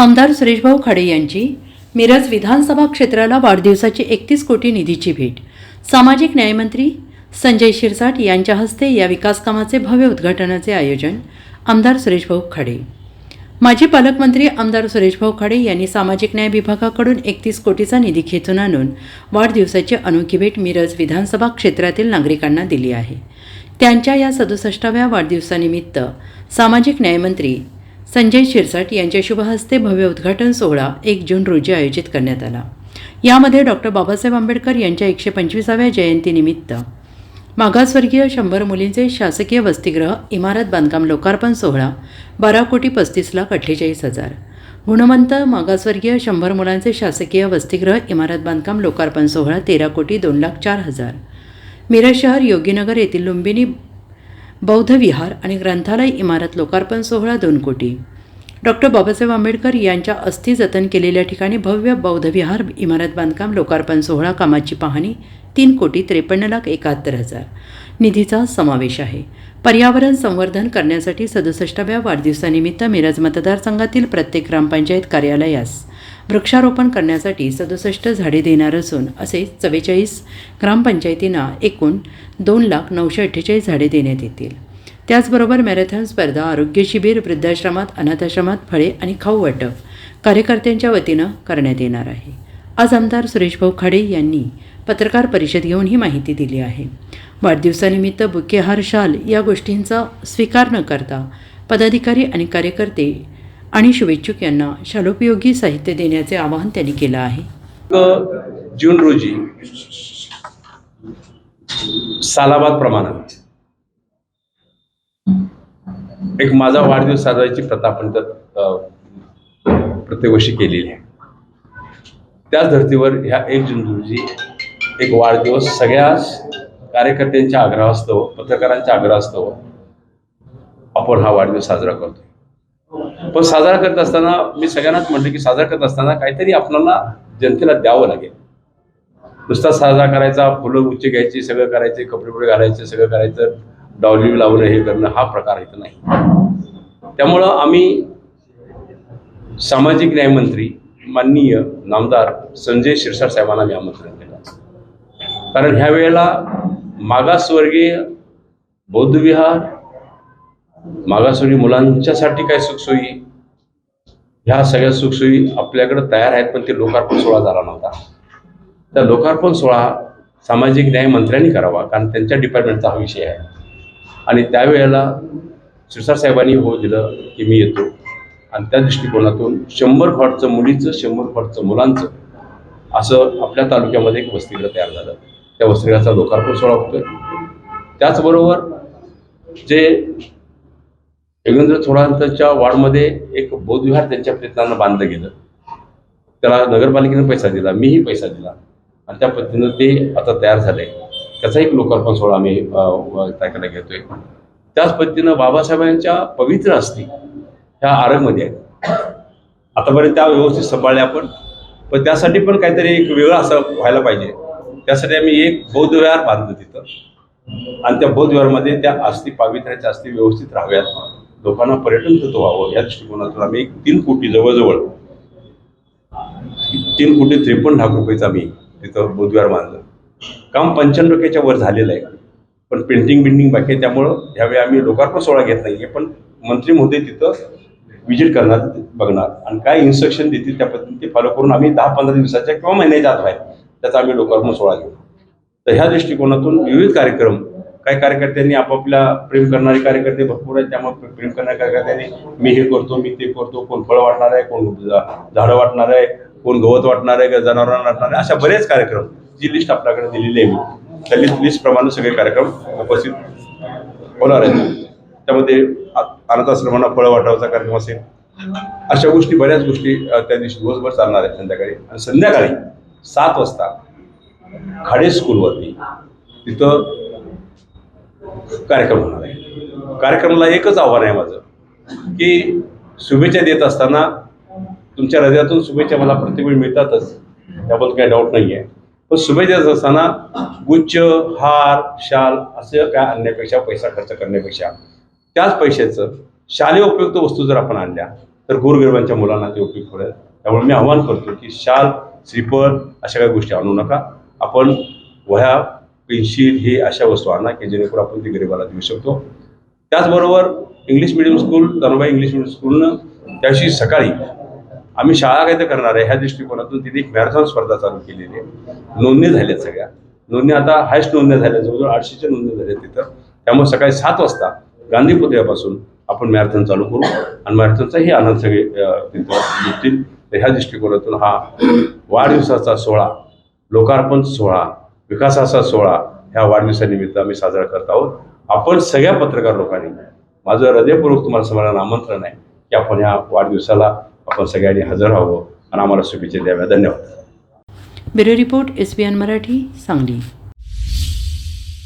आमदार सुरेशभाऊ खाडे यांची मिरज विधानसभा क्षेत्राला वाढदिवसाची 31 कोटी निधीची भेट. सामाजिक न्यायमंत्री संजय शिरसाट यांच्या हस्ते या विकासकामाचे भव्य उद्घाटनाचे आयोजन. आमदार सुरेशभाऊ खाडे. माजी पालकमंत्री आमदार सुरेशभाऊ खाडे यांनी सामाजिक न्याय विभागाकडून 31 कोटीचा निधी खेचून आणून वाढदिवसाची अनोखी भेट मिरज विधानसभा क्षेत्रातील नागरिकांना दिली आहे. त्यांच्या या 67व्या वाढदिवसानिमित्त सामाजिक न्यायमंत्री संजय शिरसाट यांच्या शुभ हस्ते भव्य उद्घाटन सोहळा 1 जून रोजी आयोजित करण्यात आला. यामध्ये डॉक्टर बाबासाहेब आंबेडकर यांच्या 125व्या जयंतीनिमित्त मागासवर्गीय 100 मुलींचे शासकीय वसतिगृह इमारत बांधकाम लोकार्पण सोहळा 12,35,48,000, गुणवंत मागासवर्गीय 100 मुलांचे शासकीय वसतिगृह इमारत बांधकाम लोकार्पण सोहळा 13,02,04,000, मिरज शहर योगीनगर येथील लुंबिनी बौद्ध विहार आणि ग्रंथालय इमारत लोकार्पण सोहळा 2 कोटी, डॉक्टर बाबासाहेब आंबेडकर यांच्या अस्थी जतन केलेल्या ठिकाणी भव्य बौद्ध विहार इमारत बांधकाम लोकार्पण सोहळा कामाची पाहणी 3,53,71,000 निधीचा समावेश आहे. पर्यावरण संवर्धन करण्यासाठी 67व्या वाढदिवसानिमित्त मिरज मतदारसंघातील प्रत्येक ग्रामपंचायत कार्यालयास वृक्षारोपण करण्यासाठी 67 झाडे देणार असून असे 44 ग्रामपंचायतींना एकूण 2,09,48 झाडे देण्यात येतील. त्याचबरोबर मॅरेथॉन स्पर्धा, आरोग्य शिबिर, वृद्धाश्रमात, अनाथाश्रमात फळे आणि खाऊ वाटप कार्यकर्त्यांच्या वतीनं करण्यात येणार आहे. आज आमदार सुरेशभाऊ खाडे यांनी पत्रकार परिषद घेऊन ही माहिती दिली आहे. वाढदिवसानिमित्त बुके, हार, शाल या गोष्टींचा स्वीकार न करता पदाधिकारी आणि कार्यकर्ते आणि शुभेच्छुक यांना शालोपयोगी साहित्य देण्याचे आवाहन त्यांनी केलं आहे. जून रोजी सालाबाद प्रमाणात एक माझा वाढदिवस साजरायची प्रथा आपण प्रत्येक वर्षी केलेली आहे. त्याच धर्तीवर ह्या 1 जून रोजी एक वाढदिवस सगळ्या कार्यकर्त्यांच्या आग्रहास्तव, पत्रकारांच्या आग्रहास्तव आपण हा वाढदिवस साजरा करतो. पण साजरा करत असताना मी सगळ्यांनाच म्हटलं की साजरा करत असताना काहीतरी आपल्याला जनतेला द्यावं लागेल. नुसता साजरा करायचा, फुलं गुच्छ घ्यायची, सगळं करायचे, कपडे घालायचे, सगळं करायचं, डावली लावणं, हे करणं हा प्रकार इथं नाही. त्यामुळं आम्ही सामाजिक न्यायमंत्री माननीय नामदार संजय शिरसाट साहेबांना मी आमंत्रण केलं. कारण ह्या वेळेला मागासवर्गीय बौद्ध विहार, मागासवर्गीय मुलांच्यासाठी काय सुखसोयी, ह्या सगळ्या सुखसोयी आपल्याकडे तयार आहेत, पण ते लोकार्पण सोहळा झाला नव्हता. त्या लोकार्पण सोहळा सामाजिक न्याय मंत्र्यांनी करावा, कारण त्यांच्या डिपार्टमेंटचा हा विषय आहे. आणि त्यावेळेला शिरसाट साहेबांनी हो दिलं की मी येतो. आणि त्या दृष्टिकोनातून 100 फॉटचं मुलीचं, 100 फॉटचं मुलांचं असं आपल्या तालुक्यामध्ये एक वसतिगृह तयार झालं. त्या वसतिगृहाचा लोकार्पण सोहळा होतोय. त्याचबरोबर जे योगेंद्र थोरांच्या वार्डमध्ये एक बौद्ध विहार त्यांच्या प्रयत्नानं बांधलं गेलं. त्याला नगरपालिकेने पैसा दिला, मीही पैसा दिला, आणि त्या पद्धतीनं ते आता तयार झालंय. त्याचा एक लोकार्पण सोहळा आम्ही तारखेला घेतोय. त्याच पद्धतीनं बाबासाहेबांच्या पवित्र अस्थी ह्या आरगमध्ये आहेत. आतापर्यंत त्या व्यवस्थित सांभाळल्या आपण, पण त्यासाठी पण काहीतरी एक वेगळं असं व्हायला पाहिजे. त्यासाठी आम्ही एक बौद्ध विहार बांधलं तिथं, आणि त्या बौद्ध विहारमध्ये त्या अस्थी, पावित्र्याच्या अस्थी व्यवस्थित राहाव्यात, लोकांना पर्यटन तत्व व्हावं, या दृष्टिकोनातून आम्ही 3 कोटी जवळजवळ 3,53,00,000 आम्ही तिथं बौद्ध विहार बांधलं. काम 95% वर झालेलं आहे, पण पेंटिंग बाकी आहे. त्यामुळं ह्यावेळी आम्ही लोकार्पण सोहळा घेत नाही आहे, पण मंत्री महोदय तिथं व्हिजिट करणार, बघणार, आणि काय इन्स्ट्रक्शन देतील त्या पद्धतीने ते फॉलो करून आम्ही 10-15 दिवसाच्या किंवा महिन्याच्या आत व्हायला त्याचा आम्ही लोकार्पण सोहळा घेऊ. तर ह्या दृष्टिकोनातून विविध कार्यक्रम, काही कार्यकर्त्यांनी आपापल्या प्रेम करणारे कार्यकर्ते भरपूर आहेत, त्यामुळे प्रेम करणाऱ्या कार्यकर्त्यांनी मी हे करतो, मी ते करतो, कोण फळं वाटणार आहे, कोण झाडं वाटणार आहे, कोण गवत वाटणार आहे, जनावरांना वाटणार आहे, अशा बरेच कार्यक्रम जी लिस्ट आपल्याकडे दिलेली आहे. मी त्या लिस्टप्रमाणे सगळे कार्यक्रम उपस्थित होणार आहेत. त्यामध्ये अनाथाश्रमांना फळं वाटायचा कार्यक्रम असेल, अशा गोष्टी, बऱ्याच गोष्टी त्या दिवशी दिवसभर चालणार आहेत संध्याकाळी. आणि संध्याकाळी 7 वाजता खाडे स्कूलवरती तिथं कार्यक्रम होणार आहे. कार्यक्रमाला एकच आव्हान आहे माझं की शुभेच्छा देत असताना तुमच्या हृदयातून शुभेच्छा मला प्रत्येक वेळी मिळतातच, त्याबद्दल काही डाऊट नाही आहे. पण शुभेच्छा देत असताना गुच्छ, हार, शाल असं काय आणण्यापेक्षा, पैसा खर्च करण्यापेक्षा त्याच पैशाचं शालेय उपयुक्त वस्तू जर आपण आणल्या तर गोरगरिबांच्या मुलांना ते उपयोग पडेल. त्यामुळे मी आवाहन करतो की शाल, श्रीफळ अशा काही गोष्टी आणू नका. आपण वह्या, पेन्सिल हे अशा वस्तू आणा की जेणेकरून आपण ती गरिबाला देऊ शकतो. त्याचबरोबर English medium school, Dhanubai English medium स्कूलनं त्याशी सकाळी आम्ही शाळा काय तर करणार आहे ह्या दृष्टिकोनातून तिथे एक मॅरेथॉन स्पर्धा चालू केलेली आहे. नोंदणी झाल्यात सगळ्या. नोंदणी आता हायस्ट नोंदण्या झाल्या, जवळजवळ 800च्या नोंदणी झाल्या तिथं. त्यामुळे सकाळी 7 वाजता गांधी पुतळ्यापासून आपण मॅरेथॉन चालू करू आणि मॅरेथॉनचाही आनंद सगळे तिथं घेतील. तर ह्या दृष्टिकोनातून हा वाढदिवसाचा सोहळा, लोकार्पण सोहळा, विकासाचा सोहळा ह्या वाढदिवसानिमित्त आम्ही साजरा करत आहोत. आपण सगळ्या पत्रकार लोकांनी, माझं हृदयपूर्वक तुम्हाला सगळ्यांना आमंत्रण आहे की आपण ह्या वाढदिवसाला आपण सगळ्यांनी हजर राहावं आणि आम्हाला शुभेच्छा द्याव्या. धन्यवाद. Bureau report, SBN Marathi, Sangli.